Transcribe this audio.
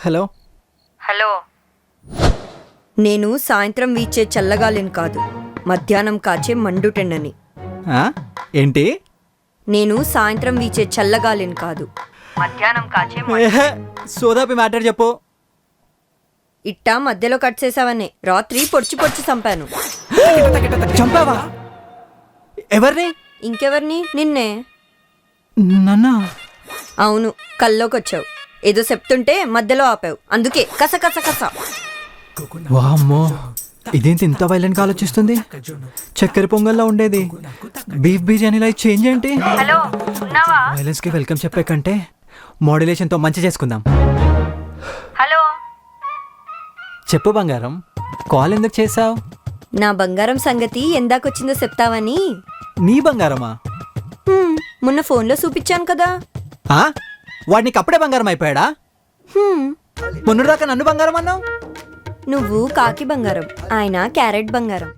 Hello. Hello, నేను సాయంత్రం వీచే చల్లగాలిని కాదు, మధ్యాహ్నం కాచే మండుటెండని. ఏంటి? నేను సాయంత్రం వీచే చల్లగాలిని కాదు, మధ్యాహ్నం కాచే సోదాపి మ్యాటర్ చెప్పు. ఇట్టా మధ్యలో కట్ చేసావనే రాత్రి పొడిచి పొడిచి చంపాను. చంపావా? ఎవరిని? ఇంకెవరిని? నిన్నే. నన్నా? అవును, కల్లోకొచ్చావు. ఏదో చెప్తుంటే మధ్యలో ఆపావు, అందుకే కస కస కస. వామ్మో, ఇదేంటి ఇంత వైలెంట్ గా ఆలోచిస్తుంది? చక్కెర పొంగల్లో ఉండేది బీఫ్ బిర్యానీలో చేంజ్ ఏంటి? హలో, ఉన్నావా? వైలెన్స్ కి వెల్కమ్ చెప్పే కంటే మోడ్యులేషన్ తో మంచి చేసుకుందాం. హలో, చెప్పు బంగారం, కాల్ ఎందుకు చేసావు? నా బంగారం సంగతి ఎందాకొచ్చిందో చెప్తావని. నీ బంగారమా? మొన్న ఫోన్లో చూపించాను కదా. వాడు నీకు అప్పుడే బంగారం అయిపోయాడా? మొన్నటిదాకా నన్ను బంగారం అన్నావు. నువ్వు కాకి బంగారం, ఆయన క్యారెట్ బంగారం.